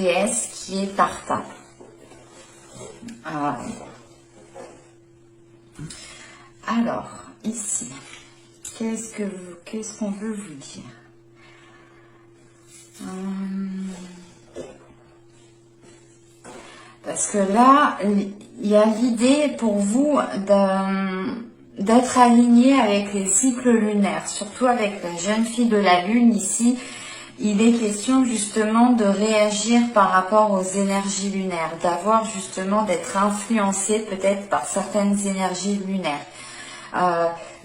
déesse qui est Artha. Alors, ici, qu'est-ce qu'on veut vous dire? Parce que là, il y a l'idée pour vous d'être aligné avec les cycles lunaires, surtout avec la jeune fille de la lune ici. Il est question justement de réagir par rapport aux énergies lunaires, d'avoir justement d'être influencé peut-être par certaines énergies lunaires.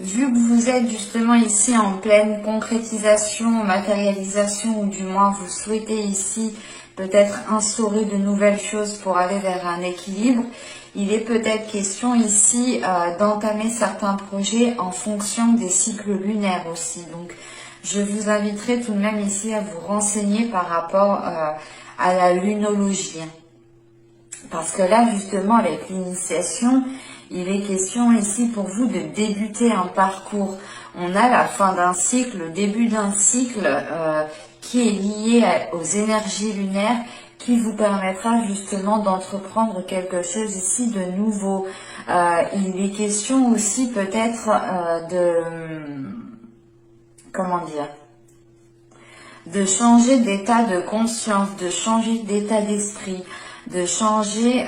Vu que vous êtes justement ici en pleine concrétisation, matérialisation, ou du moins vous souhaitez ici peut-être instaurer de nouvelles choses pour aller vers un équilibre, il est peut-être question ici d'entamer certains projets en fonction des cycles lunaires aussi. Donc je vous inviterai tout de même ici à vous renseigner par rapport à la lunologie. Parce que là, justement, avec l'initiation, il est question ici pour vous de débuter un parcours. On a la fin d'un cycle, le début d'un cycle qui est lié aux énergies lunaires, qui vous permettra justement d'entreprendre quelque chose ici de nouveau. Il est question aussi peut-être de changer d'état de conscience, de changer d'état d'esprit, de changer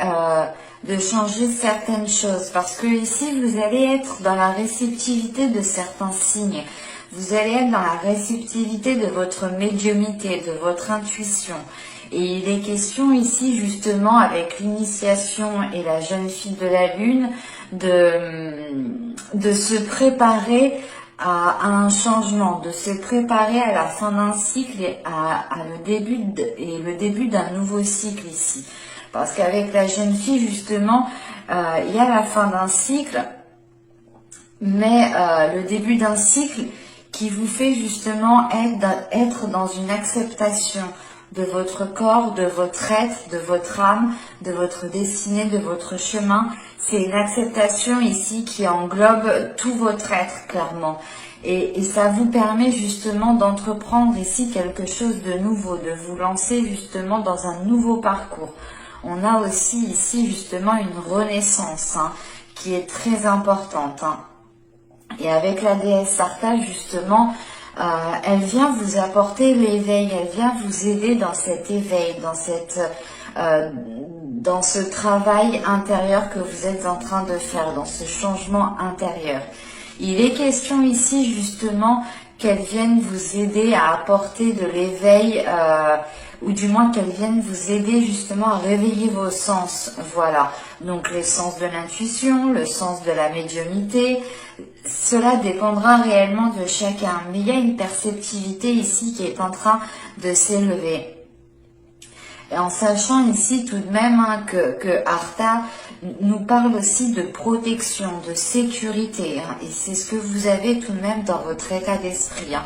certaines choses, parce que ici vous allez être dans la réceptivité de certains signes, vous allez être dans la réceptivité de votre médiumnité, de votre intuition. Et il est question ici justement avec l'initiation et la jeune fille de la lune de se préparer à un changement, de se préparer à la fin d'un cycle et le début d'un nouveau cycle ici. Parce qu'avec la jeune fille, justement, il y a la fin d'un cycle, mais le début d'un cycle qui vous fait justement être dans une acceptation de votre corps, de votre être, de votre âme, de votre destinée, de votre chemin. C'est une acceptation ici qui englobe tout votre être, clairement. Et ça vous permet justement d'entreprendre ici quelque chose de nouveau, de vous lancer justement dans un nouveau parcours. On a aussi ici justement une renaissance qui est très importante. Et avec la déesse Artha, justement, elle vient vous apporter l'éveil, elle vient vous aider dans cet éveil, dans ce travail intérieur que vous êtes en train de faire, dans ce changement intérieur. Il est question ici justement qu'elle vienne vous aider à apporter de l'éveil, ou du moins qu'elle vienne vous aider justement à réveiller vos sens. Voilà, donc les sens de l'intuition, le sens de la médiumnité, cela dépendra réellement de chacun. Mais il y a une perceptivité ici qui est en train de s'élever. Et en sachant ici tout de même que Artha nous parle aussi de protection, de sécurité. Et c'est ce que vous avez tout de même dans votre état d'esprit.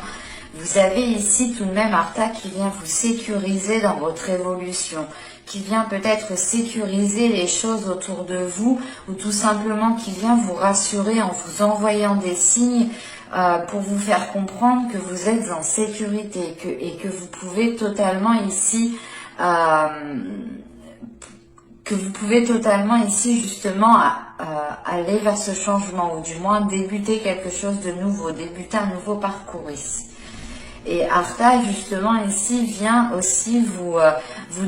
Vous avez ici tout de même Artha qui vient vous sécuriser dans votre évolution, qui vient peut-être sécuriser les choses autour de vous, ou tout simplement qui vient vous rassurer en vous envoyant des signes pour vous faire comprendre que vous êtes en sécurité et que vous pouvez totalement ici justement aller vers ce changement, ou du moins débuter quelque chose de nouveau, débuter un nouveau parcours ici. Et Artha justement ici vient aussi vous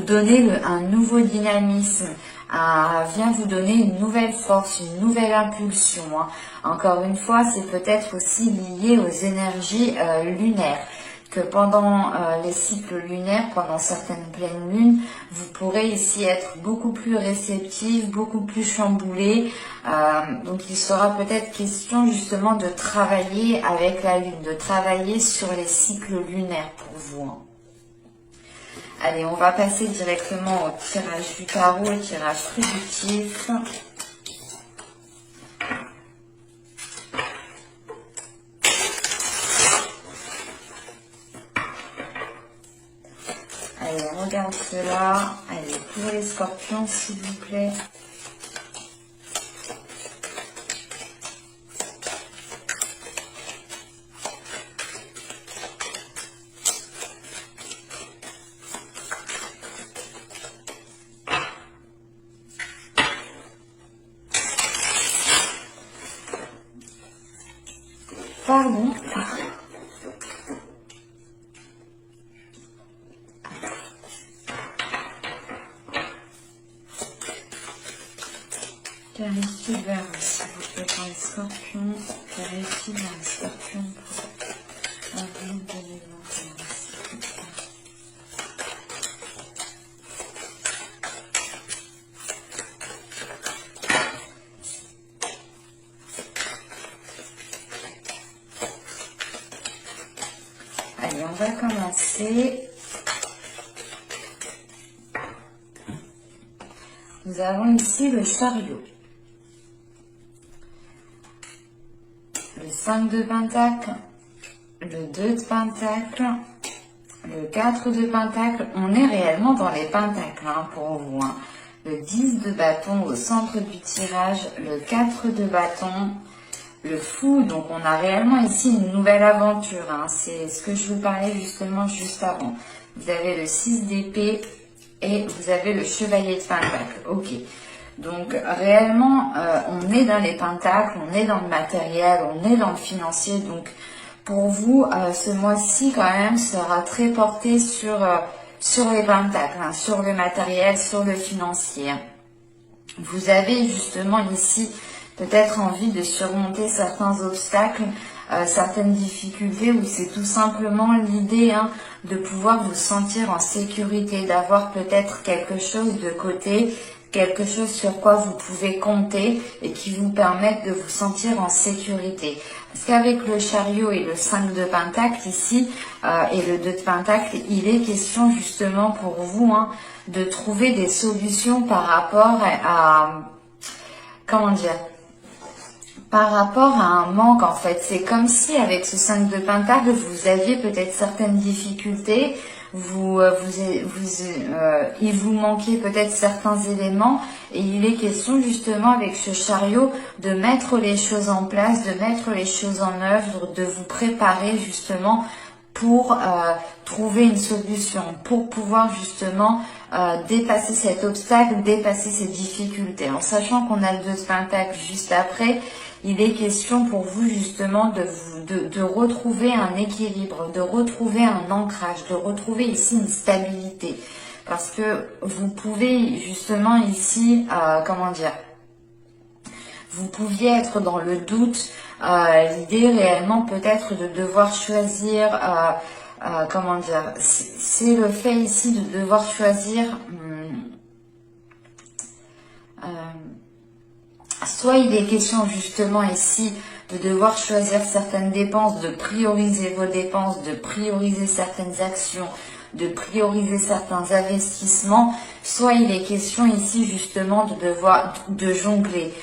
donner un nouveau dynamisme, vient vous donner une nouvelle force, une nouvelle impulsion. Encore une fois, c'est peut-être aussi lié aux énergies lunaires, que pendant les cycles lunaires, pendant certaines pleines lunes, vous pourrez ici être beaucoup plus réceptif, beaucoup plus chamboulé. Donc il sera peut-être question justement de travailler avec la lune, de travailler sur les cycles lunaires pour vous. Allez, on va passer directement au tirage du tarot, au tirage prédictif. Allez, on regarde cela. Allez, pour les scorpions, s'il vous plaît. Clarifiez vers, s'il vous plaît, pour les scorpions. Clarifiez vers les scorpions pour avril 2021. Allez, on va commencer. Nous avons ici le chariot. Le 5 de pentacle, le 2 de pentacle, le 4 de pentacle. On est réellement dans les pentacles hein, pour vous. Hein. Le 10 de bâton au centre du tirage, le 4 de bâton, le fou. Donc on a réellement ici une nouvelle aventure. Hein. C'est ce que je vous parlais justement juste avant. Vous avez le 6 d'épée et vous avez le chevalier de pentacle. Ok. Donc réellement, on est dans les pentacles, on est dans le matériel, on est dans le financier. Donc pour vous, ce mois-ci quand même sera très porté sur les pentacles, hein, sur le matériel, sur le financier. Vous avez justement ici peut-être envie de surmonter certains obstacles, certaines difficultés, ou c'est tout simplement l'idée hein, de pouvoir vous sentir en sécurité, d'avoir peut-être quelque chose de côté, quelque chose sur quoi vous pouvez compter et qui vous permette de vous sentir en sécurité. Parce qu'avec le chariot et le 5 de pentacle ici, et le 2 de pentacle, il est question justement pour vous hein, de trouver des solutions par rapport à comment dire, par rapport à un manque en fait. C'est comme si avec ce 5 de pentacle, vous aviez peut-être certaines difficultés, il vous manquait peut-être certains éléments et il est question justement avec ce chariot de mettre les choses en place, de mettre les choses en œuvre, de vous préparer justement pour trouver une solution, pour pouvoir justement dépasser cet obstacle, dépasser ces difficultés. En sachant qu'on a le 2 de pentacle juste après, il est question pour vous justement de retrouver un équilibre, de retrouver un ancrage, de retrouver ici une stabilité. Parce que vous pouvez justement ici, comment dire, vous pouviez être dans le doute, l'idée réellement peut-être de devoir choisir, comment dire, c'est le fait ici de devoir choisir, soit il est question justement ici de devoir choisir certaines dépenses, de prioriser vos dépenses, de prioriser certaines actions, de prioriser certains investissements, soit il est question ici justement de devoir de jongler,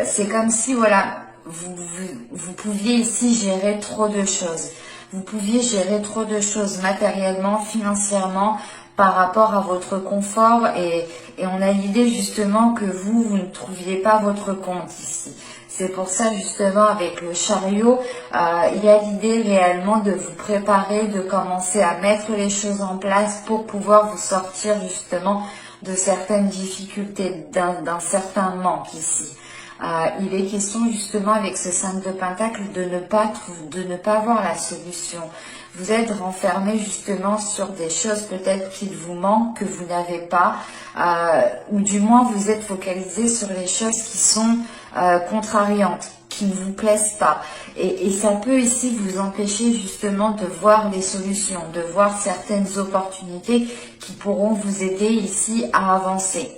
c'est comme si voilà vous pouviez ici gérer trop de choses. Vous pouviez gérer trop de choses matériellement, financièrement, par rapport à votre confort et on a l'idée justement que vous ne trouviez pas votre compte ici. C'est pour ça justement avec le chariot, il y a l'idée réellement de vous préparer, de commencer à mettre les choses en place pour pouvoir vous sortir justement de certaines difficultés, d'un certain manque ici. Il est question justement avec ce 5 de pentacle de ne pas voir la solution. Vous êtes renfermé justement sur des choses peut-être qu'il vous manque, que vous n'avez pas, ou du moins vous êtes focalisé sur les choses qui sont contrariantes, qui ne vous plaisent pas. Et ça peut ici vous empêcher justement de voir les solutions, de voir certaines opportunités qui pourront vous aider ici à avancer.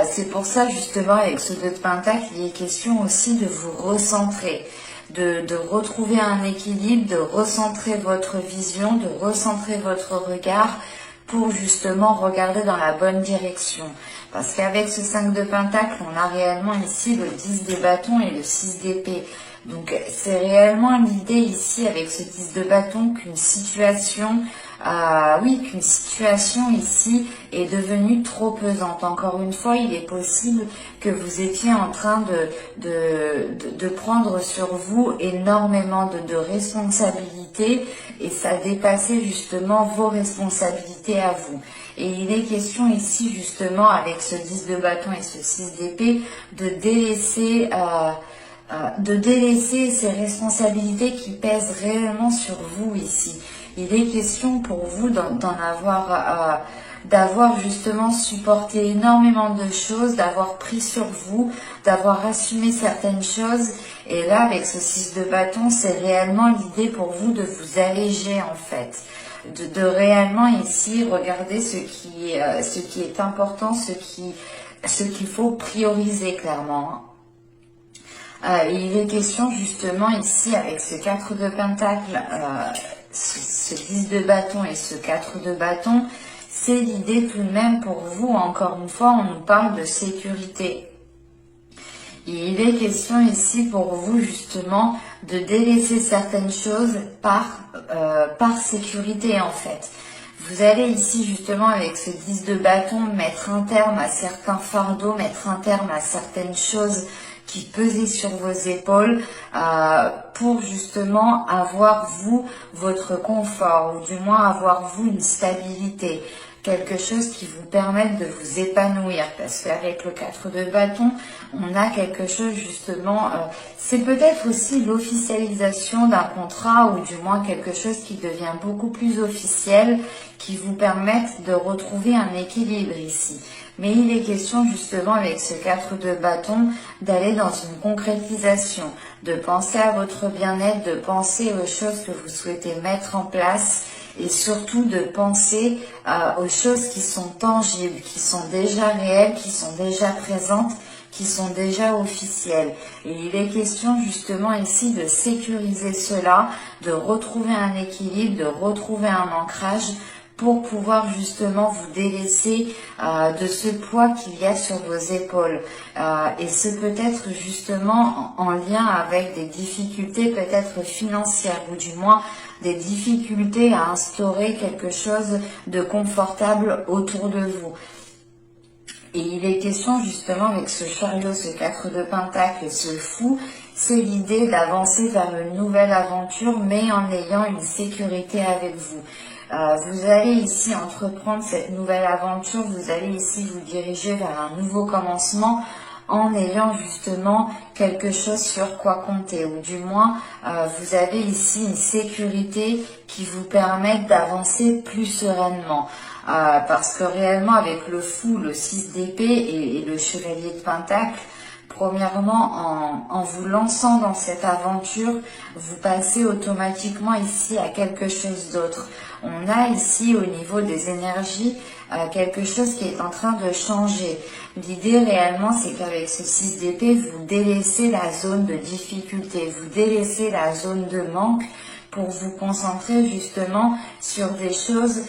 C'est pour ça justement avec ce 2 de pentacle, il est question aussi de vous recentrer, de retrouver un équilibre, de recentrer votre vision, de recentrer votre regard pour justement regarder dans la bonne direction. Parce qu'avec ce 5 de pentacle, on a réellement ici le 10 de bâton et le 6 d'épée. Donc c'est réellement l'idée ici avec ce 10 de bâton qu'une situation, qu'une situation ici est devenue trop pesante. Encore une fois, il est possible que vous étiez en train de prendre sur vous énormément de responsabilités et ça dépassait justement vos responsabilités à vous. Et il est question ici justement avec ce 10 de bâton et ce 6 d'épée de délaisser ces responsabilités qui pèsent réellement sur vous ici. Il est question pour vous d'avoir justement supporté énormément de choses, d'avoir pris sur vous, d'avoir assumé certaines choses. Et là, avec ce 6 de bâton, c'est réellement l'idée pour vous de vous alléger en fait. De réellement ici regarder ce qui est important, ce qu'il faut prioriser clairement. Il est question justement ici avec ce 4 de pentacle, ce 10 de bâton et ce 4 de bâton, c'est l'idée tout de même pour vous, encore une fois, on nous parle de sécurité. Et il est question ici pour vous justement de délaisser certaines choses par sécurité en fait. Vous allez ici justement avec ce 10 de bâton mettre un terme à certains fardeaux, mettre un terme à certaines choses qui pesaient sur vos épaules pour justement avoir vous votre confort ou du moins avoir vous une stabilité. Quelque chose qui vous permette de vous épanouir, parce qu'avec le 4 de bâton, on a quelque chose justement, c'est peut-être aussi l'officialisation d'un contrat ou du moins quelque chose qui devient beaucoup plus officiel, qui vous permette de retrouver un équilibre ici. Mais il est question justement avec ce 4 de bâton d'aller dans une concrétisation, de penser à votre bien-être, de penser aux choses que vous souhaitez mettre en place, et surtout de penser aux choses qui sont tangibles, qui sont déjà réelles, qui sont déjà présentes, qui sont déjà officielles. Et il est question justement ici de sécuriser cela, de retrouver un équilibre, de retrouver un ancrage pour pouvoir justement vous délaisser de ce poids qu'il y a sur vos épaules. Et ce peut être justement en lien avec des difficultés peut-être financières ou du moins des difficultés à instaurer quelque chose de confortable autour de vous. Et il est question justement avec ce chariot, ce 4 de pentacle et ce fou, c'est l'idée d'avancer vers une nouvelle aventure mais en ayant une sécurité avec vous. Vous allez ici entreprendre cette nouvelle aventure, vous allez ici vous diriger vers un nouveau commencement en ayant justement quelque chose sur quoi compter, ou du moins vous avez ici une sécurité qui vous permet d'avancer plus sereinement. Parce que réellement avec le fou, le 6 d'épée et le chevalier de pentacle, premièrement, en vous lançant dans cette aventure, vous passez automatiquement ici à quelque chose d'autre. On a ici au niveau des énergies quelque chose qui est en train de changer. L'idée réellement, c'est qu'avec ce 6 d'épée, vous délaissez la zone de difficulté, vous délaissez la zone de manque pour vous concentrer justement sur des choses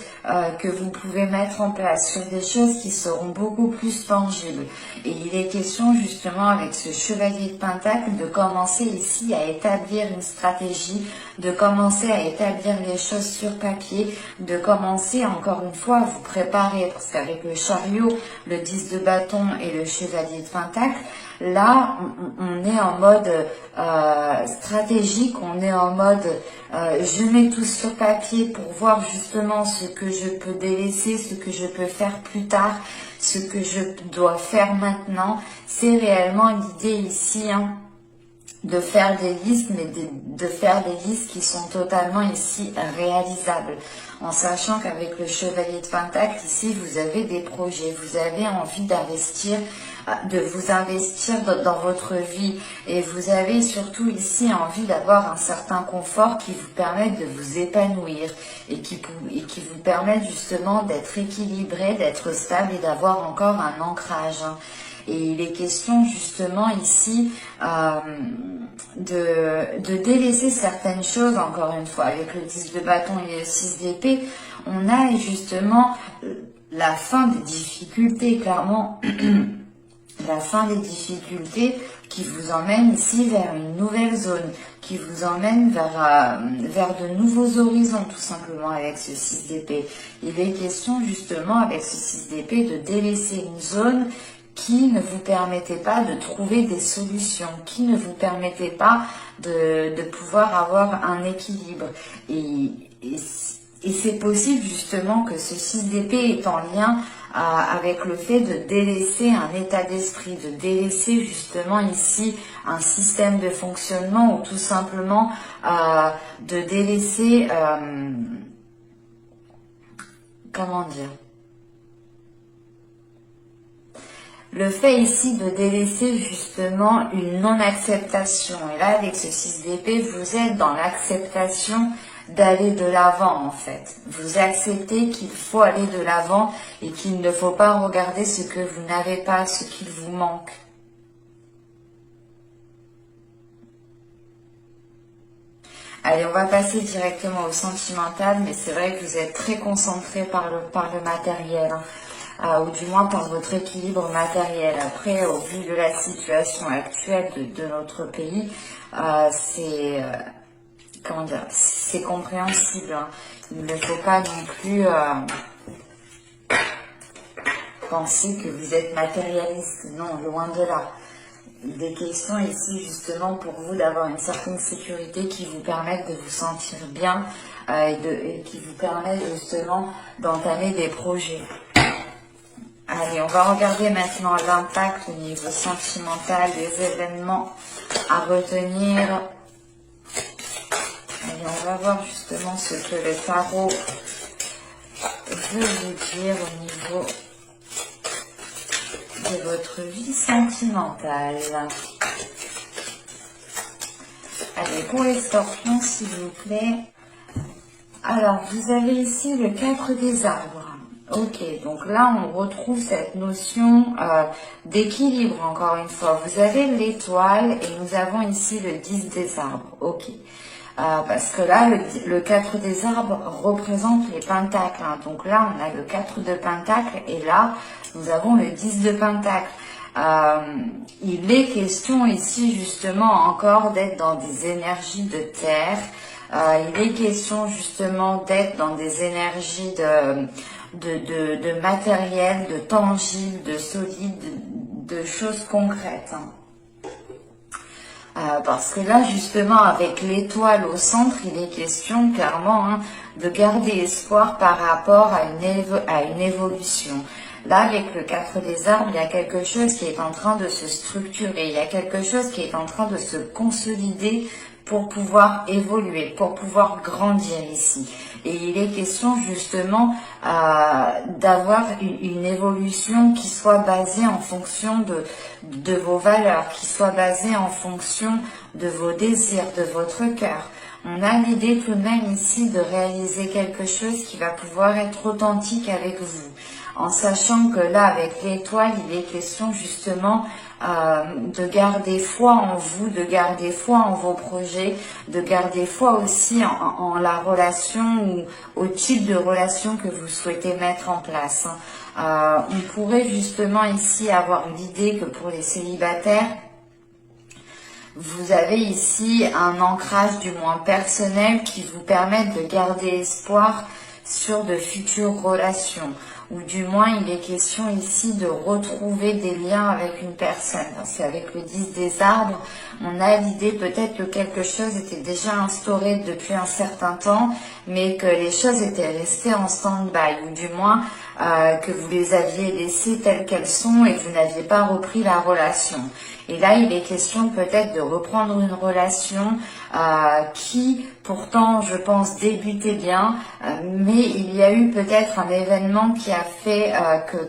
que vous pouvez mettre en place, sur des choses qui seront beaucoup plus tangibles. Et il est question justement avec ce chevalier de pentacle de commencer ici à établir une stratégie, de commencer à établir les choses sur papier, de commencer encore une fois à vous préparer, parce qu'avec le chariot, le 10 de bâton et le chevalier de pentacle, là, on est en mode stratégique, on est en mode je mets tout sur papier pour voir justement ce que je peux délaisser, ce que je peux faire plus tard, ce que je dois faire maintenant. C'est réellement l'idée ici de faire des listes, mais de faire des listes qui sont totalement ici réalisables. En sachant qu'avec le chevalier de pentacle, ici, vous avez des projets, vous avez envie d'investir, de vous investir dans votre vie, et vous avez surtout ici envie d'avoir un certain confort qui vous permette de vous épanouir et qui vous permette justement d'être équilibré, d'être stable et d'avoir encore un ancrage. Et il est question justement ici de délaisser certaines choses, encore une fois, avec le 10 de bâton et le 6 d'épée, on a justement la fin des difficultés, clairement, la fin des difficultés qui vous emmène ici vers une nouvelle zone, qui vous emmène vers de nouveaux horizons, tout simplement, avec ce 6 d'épée. Il est question justement, avec ce 6 d'épée, de délaisser une zone qui ne vous permettait pas de trouver des solutions, qui ne vous permettait pas de pouvoir avoir un équilibre. Et c'est possible justement que ce 6 d'épée est en lien avec le fait de délaisser un état d'esprit, de délaisser justement ici un système de fonctionnement ou tout simplement de délaisser comment dire, le fait ici de délaisser justement une non-acceptation. Et là, avec ce 6 d'épée, vous êtes dans l'acceptation d'aller de l'avant en fait. Vous acceptez qu'il faut aller de l'avant et qu'il ne faut pas regarder ce que vous n'avez pas, ce qu'il vous manque. Allez, on va passer directement au sentimental, mais c'est vrai que vous êtes très concentré par le matériel. Ou du moins par votre équilibre matériel. Après, au vu de la situation actuelle de notre pays, c'est comment dire, c'est compréhensible. Hein. Il ne faut pas non plus penser que vous êtes matérialiste. Non, loin de là. Des questions ici justement pour vous d'avoir une certaine sécurité qui vous permette de vous sentir bien et qui vous permette justement d'entamer des projets. Allez, on va regarder maintenant l'impact au niveau sentimental des événements à retenir. Allez, on va voir justement ce que le tarot veut vous dire au niveau de votre vie sentimentale. Allez, pour les scorpions, s'il vous plaît. Alors, vous avez ici le 4 des arbres. Ok, donc là, on retrouve cette notion d'équilibre, encore une fois. Vous avez l'étoile et nous avons ici le 10 des arbres. Ok. Parce que là, le 4 des arbres représente les pentacles. Hein. Donc là, on a le 4 de pentacles et là, nous avons le 10 de pentacles. Il est question ici, justement, encore d'être dans des énergies de terre. Il est question, justement, d'être dans des énergies de matériel, de tangible, de solide, de choses concrètes. Hein. Parce que là, justement, avec l'étoile au centre, il est question clairement hein, de garder espoir par rapport à une évolution. Là, avec le 4 des arbres, il y a quelque chose qui est en train de se structurer, il y a quelque chose qui est en train de se consolider pour pouvoir évoluer, pour pouvoir grandir ici. Et il est question justement d'avoir une évolution qui soit basée en fonction de vos valeurs, qui soit basée en fonction de vos désirs, de votre cœur. On a l'idée tout de même ici de réaliser quelque chose qui va pouvoir être authentique avec vous. En sachant que là, avec l'étoile, il est question justement de garder foi en vous, de garder foi en vos projets, de garder foi aussi en la relation ou au type de relation que vous souhaitez mettre en place. On pourrait justement ici avoir l'idée que pour les célibataires, vous avez ici un ancrage du moins personnel qui vous permet de garder espoir sur de futures relations. Ou du moins, il est question ici de retrouver des liens avec une personne. Parce qu'avec le 10 des arbres, on a l'idée peut-être que quelque chose était déjà instauré depuis un certain temps, mais que les choses étaient restées en stand-by. Ou du moins, que vous les aviez laissées telles qu'elles sont et que vous n'aviez pas repris la relation. Et là, il est question peut-être de reprendre une relation qui, pourtant, je pense, débutait bien, mais il y a eu peut-être un événement qui a fait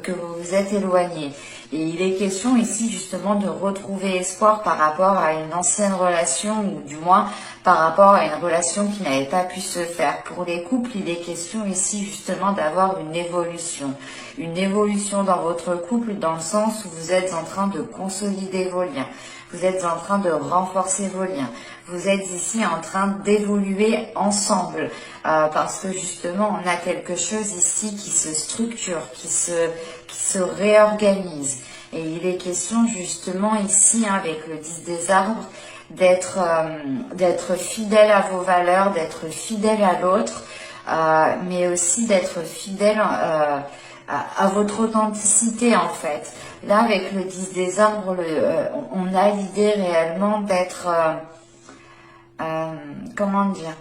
que vous vous êtes éloigné. Et il est question ici justement de retrouver espoir par rapport à une ancienne relation ou du moins par rapport à une relation qui n'avait pas pu se faire. Pour les couples, il est question ici justement d'avoir une évolution. Une évolution dans votre couple dans le sens où vous êtes en train de consolider vos liens. Vous êtes en train de renforcer vos liens. Vous êtes ici en train d'évoluer ensemble parce que justement on a quelque chose ici qui se structure, qui se réorganise. Et il est question justement ici hein, avec le 10 des arbres d'être fidèle à vos valeurs, d'être fidèle à l'autre, mais aussi d'être fidèle à votre authenticité en fait. Là avec le 10 des arbres, on a l'idée réellement d'être, comment dire,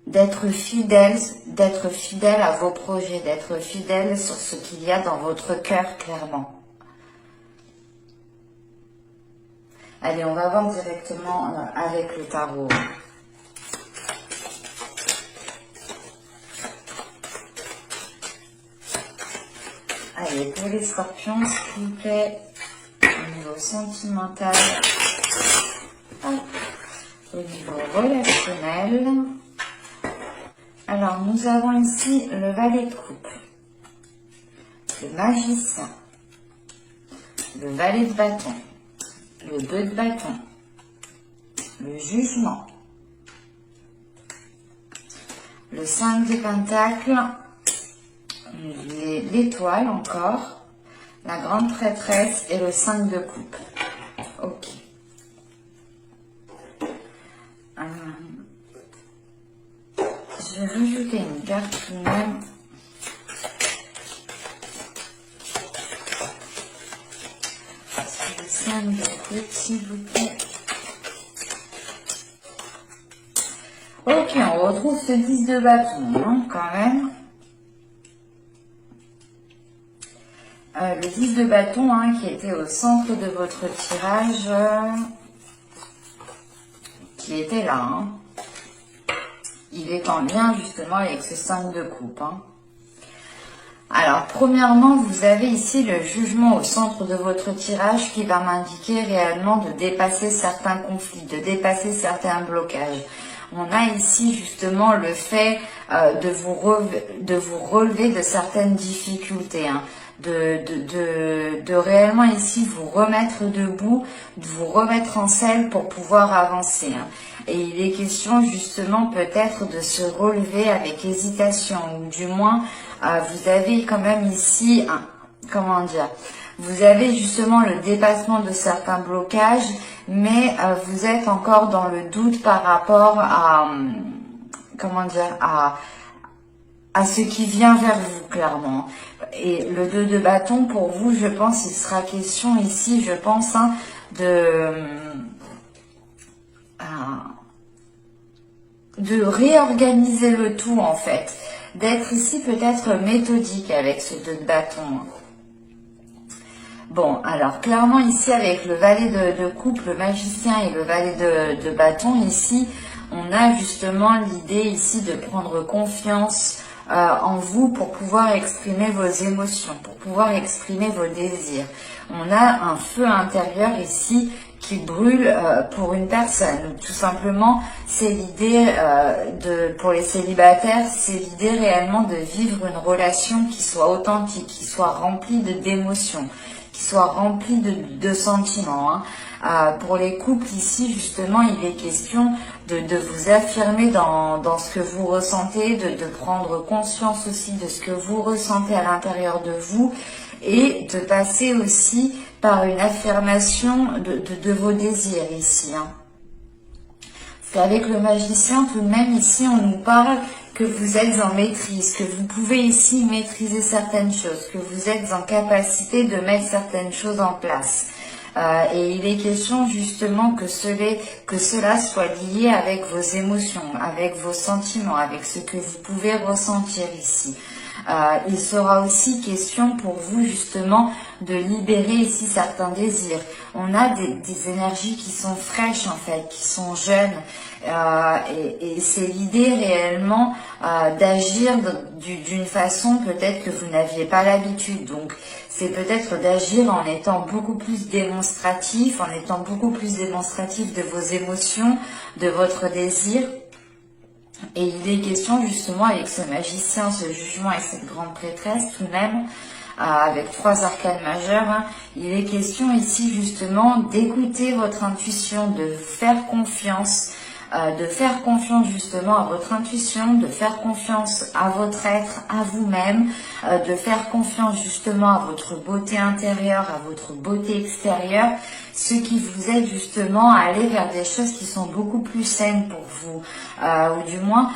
d'être fidèle à vos projets, d'être fidèle sur ce qu'il y a dans votre cœur clairement. Allez, on va voir directement avec le tarot. Allez, pour les scorpions, s'il vous plaît, au niveau sentimental, au niveau relationnel. Alors, nous avons ici le valet de coupe, le magicien, le valet de bâton, le 2 de bâton, le jugement, le 5 de pentacle, l'étoile encore, la grande prêtresse et le 5 de coupe. Ok. Je vais rajouter une carte tout de même. Le 5 de coupe, s'il vous plaît. Ok, on retrouve ce 10 de bâton, hein, quand même. Le 10 de bâton, hein, qui était au centre de votre tirage, qui était là, hein. Il est en lien justement avec ce 5 de coupe, hein. Alors, premièrement, vous avez ici le jugement au centre de votre tirage qui va m'indiquer réellement de dépasser certains conflits, de dépasser certains blocages. On a ici justement le fait de vous relever de certaines difficultés, hein, de réellement ici vous remettre debout, de vous remettre en selle pour pouvoir avancer, hein. Et il est question justement peut-être de se relever avec hésitation, ou du moins vous avez quand même ici, comment dire, vous avez justement le dépassement de certains blocages, mais vous êtes encore dans le doute par rapport à, comment dire, à ce qui vient vers vous, clairement. Et le 2 de bâton, pour vous, je pense, il sera question ici, je pense, hein, de réorganiser le tout, en fait. D'être ici peut-être méthodique avec ce 2 de bâton. Bon, alors clairement ici avec le valet de coupe, le magicien et le valet de bâton, ici, on a justement l'idée ici de prendre confiance en vous pour pouvoir exprimer vos émotions, pour pouvoir exprimer vos désirs. On a un feu intérieur ici qui brûle pour une personne. Tout simplement, c'est l'idée pour les célibataires, c'est l'idée réellement de vivre une relation qui soit authentique, qui soit remplie d'émotions, qui soit remplie de sentiments, hein. Pour les couples ici, justement, il est question de vous affirmer dans ce que vous ressentez, de prendre conscience aussi de ce que vous ressentez à l'intérieur de vous, et de passer aussi par une affirmation de vos désirs ici, hein. Parce qu'avec le magicien, tout de même, ici, on nous parle que vous êtes en maîtrise, que vous pouvez ici maîtriser certaines choses, que vous êtes en capacité de mettre certaines choses en place. Et il est question justement que cela soit lié avec vos émotions, avec vos sentiments, avec ce que vous pouvez ressentir ici. Il sera aussi question pour vous justement de libérer ici certains désirs. On a des énergies qui sont fraîches en fait, qui sont jeunes, et c'est l'idée réellement d'agir d'une façon peut-être que vous n'aviez pas l'habitude. Donc c'est peut-être d'agir en étant beaucoup plus démonstratif, en étant beaucoup plus démonstratif de vos émotions, de votre désir. Et il est question justement avec ce magicien, ce jugement et cette grande prêtresse tout de même, avec 3 arcanes majeures, hein, il est question ici justement d'écouter votre intuition, de faire confiance justement à votre intuition, de faire confiance à votre être, à vous-même, de faire confiance justement à votre beauté intérieure, à votre beauté extérieure, ce qui vous aide justement à aller vers des choses qui sont beaucoup plus saines pour vous, ou du moins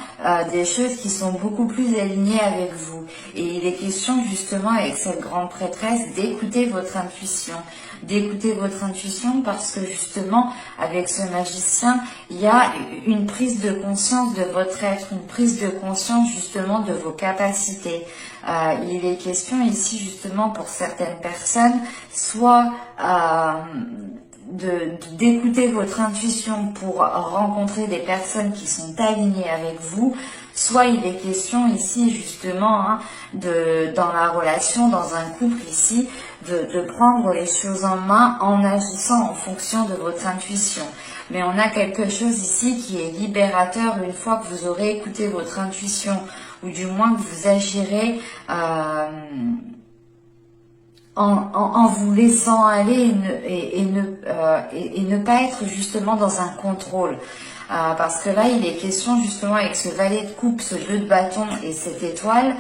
des choses qui sont beaucoup plus alignées avec vous. Et il est question justement avec cette grande prêtresse d'écouter votre intuition. Parce que justement avec ce magicien il y a une prise de conscience de votre être, une prise de conscience justement de vos capacités. Il est question ici justement pour certaines personnes soit d'écouter votre intuition pour rencontrer des personnes qui sont alignées avec vous, soit il est question ici justement dans la relation, dans un couple ici, de prendre les choses en main en agissant en fonction de votre intuition. Mais on a quelque chose ici qui est libérateur une fois que vous aurez écouté votre intuition, ou du moins que vous agirez en vous laissant aller et ne pas être justement dans un contrôle. Parce que là, il est question justement avec ce valet de coupe, ce 2 de bâton et cette étoile,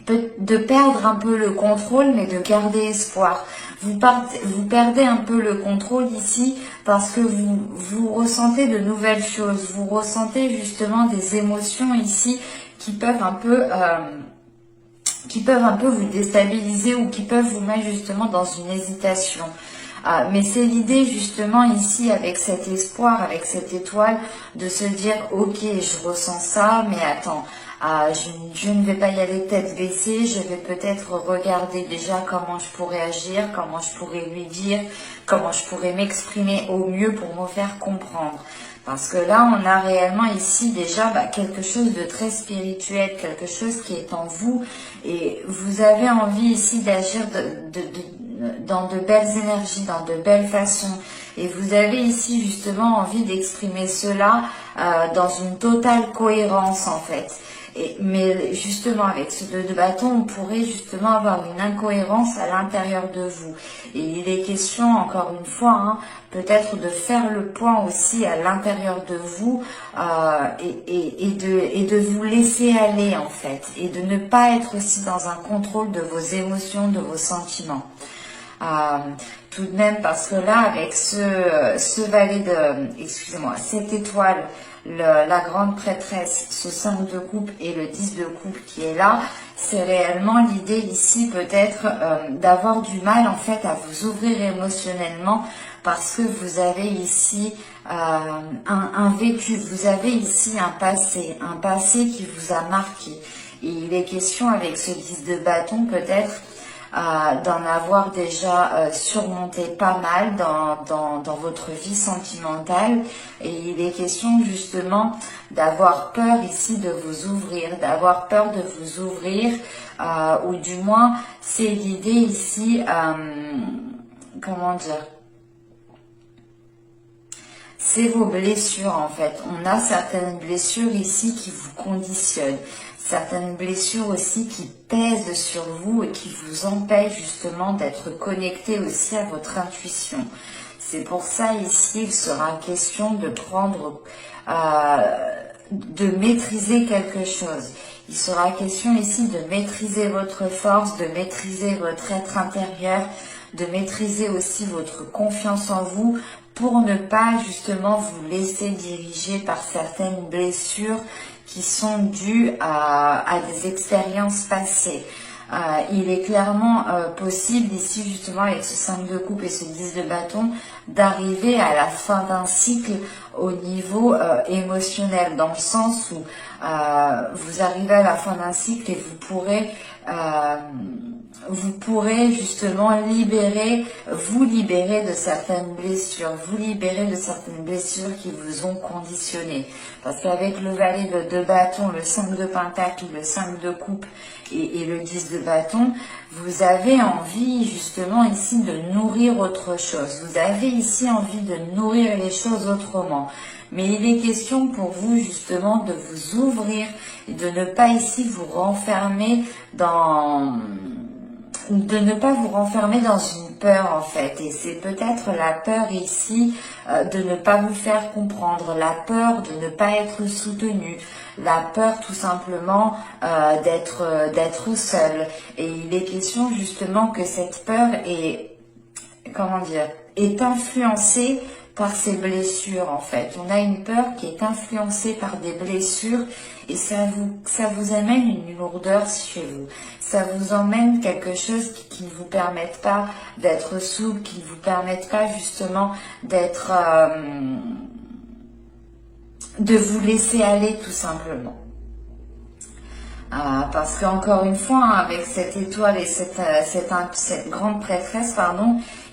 de perdre un peu le contrôle, mais de garder espoir. Vous perdez un peu le contrôle ici parce que vous ressentez de nouvelles choses. Vous ressentez justement des émotions ici qui peuvent un peu vous déstabiliser ou qui peuvent vous mettre justement dans une hésitation. Mais c'est l'idée justement ici avec cet espoir, avec cette étoile, de se dire ok, je ressens ça, mais attends, je ne vais pas y aller tête baissée, je vais peut-être regarder déjà comment je pourrais agir, comment je pourrais lui dire, comment je pourrais m'exprimer au mieux pour me faire comprendre. Parce que là, on a réellement ici déjà quelque chose de très spirituel, quelque chose qui est en vous, et vous avez envie ici d'agir dans de belles énergies, dans de belles façons. Et vous avez ici justement envie d'exprimer cela dans une totale cohérence en fait. Mais justement avec ce 2 de bâton, on pourrait justement avoir une incohérence à l'intérieur de vous. Et il est question, encore une fois, peut-être de faire le point aussi à l'intérieur de vous et de vous laisser aller en fait. Et de ne pas être aussi dans un contrôle de vos émotions, de vos sentiments. Tout de même parce que là, avec ce valet de... Excusez-moi, cette étoile... la grande prêtresse, ce 5 de coupe et le 10 de coupe qui est là, c'est réellement l'idée ici peut-être d'avoir du mal en fait à vous ouvrir émotionnellement parce que vous avez ici un vécu, vous avez ici un passé qui vous a marqué. Et il est question avec ce 10 de bâton peut-être d'en avoir déjà surmonté pas mal dans votre vie sentimentale, et il est question justement d'avoir peur ici de vous ouvrir, ou du moins c'est l'idée ici, comment dire, c'est vos blessures en fait. On a certaines blessures ici qui vous conditionnent. Certaines blessures aussi qui pèsent sur vous et qui vous empêchent justement d'être connecté aussi à votre intuition. C'est pour ça ici, il sera question de prendre, de maîtriser quelque chose. Il sera question ici de maîtriser votre force, de maîtriser votre être intérieur, de maîtriser aussi votre confiance en vous pour ne pas justement vous laisser diriger par certaines blessures qui sont dues à des expériences passées. Il est clairement possible ici justement avec ce 5 de coupe et ce 10 de bâton d'arriver à la fin d'un cycle au niveau émotionnel, dans le sens où vous arrivez à la fin d'un cycle et vous pourrez justement vous libérer de certaines blessures, qui vous ont conditionné. Parce qu'avec le valet de bâton, le 5 de pentacle, le 5 de coupe et le 10 de bâton, vous avez envie justement ici de nourrir autre chose. Vous avez ici envie de nourrir les choses autrement. Mais il est question pour vous justement de vous ouvrir et de ne pas ici vous renfermer de ne pas vous renfermer dans une peur en fait, et c'est peut-être la peur ici de ne pas vous faire comprendre, la peur de ne pas être soutenu, la peur tout simplement d'être seul. Et il est question justement que cette peur est influencée par ces blessures en fait. On a une peur qui est influencée par des blessures et ça vous amène une lourdeur chez vous. Ça vous emmène quelque chose qui ne vous permette pas d'être souple, qui ne vous permette pas justement de vous laisser aller tout simplement. Parce qu'encore une fois, avec cette étoile et cette grande prêtresse,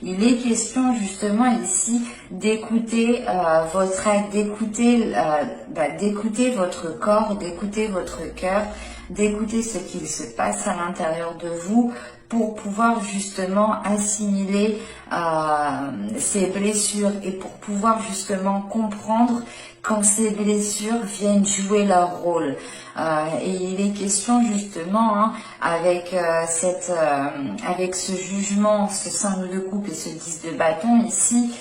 Il est question justement ici d'écouter votre être, d'écouter votre corps, d'écouter votre cœur, d'écouter ce qu'il se passe à l'intérieur de vous pour pouvoir justement assimiler ces blessures et pour pouvoir justement comprendre quand ces blessures viennent jouer leur rôle. Et il est question justement avec avec ce jugement, ce 5 de coupe et ce 10 de bâton ici,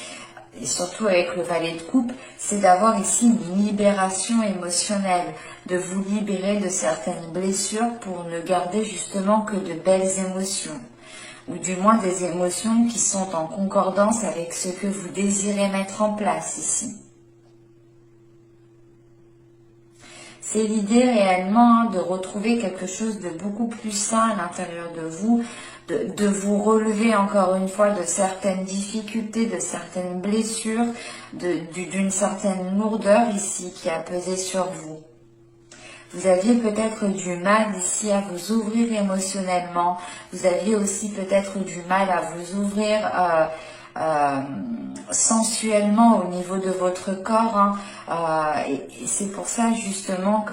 et surtout avec le valet de coupe, c'est d'avoir ici une libération émotionnelle, de vous libérer de certaines blessures pour ne garder justement que de belles émotions, ou du moins des émotions qui sont en concordance avec ce que vous désirez mettre en place ici. C'est l'idée réellement de retrouver quelque chose de beaucoup plus sain à l'intérieur de vous, de vous relever encore une fois de certaines difficultés, de certaines blessures, d'une certaine lourdeur ici qui a pesé sur vous. Vous aviez peut-être du mal ici à vous ouvrir émotionnellement. Vous aviez aussi peut-être du mal à vous ouvrir sensuellement au niveau de votre corps. Et c'est pour ça justement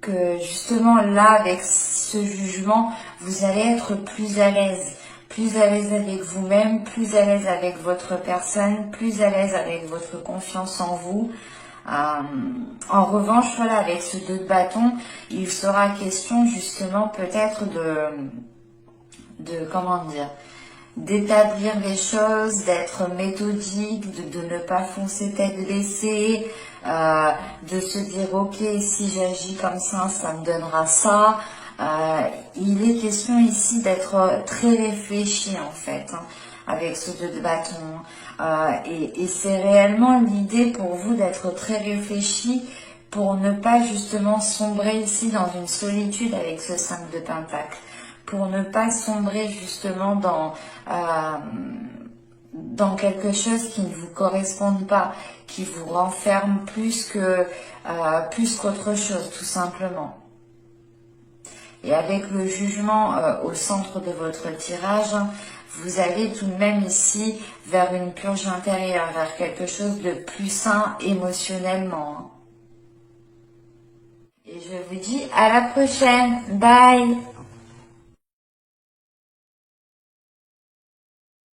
que justement là, avec ce jugement, vous allez être plus à l'aise. Plus à l'aise avec vous-même, plus à l'aise avec votre personne, plus à l'aise avec votre confiance en vous. En revanche, voilà, avec ce 2 de bâton, il sera question justement peut-être comment dire, d'établir les choses, d'être méthodique, de ne pas foncer tête baissée, de se dire ok, si j'agis comme ça me donnera ça. Il est question ici d'être très réfléchi en fait, avec ce 2 de bâton. Et c'est réellement l'idée pour vous d'être très réfléchi pour ne pas justement sombrer ici dans une solitude avec ce 5 de pentacle, pour ne pas sombrer justement dans quelque chose qui ne vous corresponde pas, qui vous renferme plus qu'autre chose, tout simplement. Et avec le jugement au centre de votre tirage, vous allez tout de même ici vers une purge intérieure, vers quelque chose de plus sain émotionnellement. Et je vous dis à la prochaine. Bye!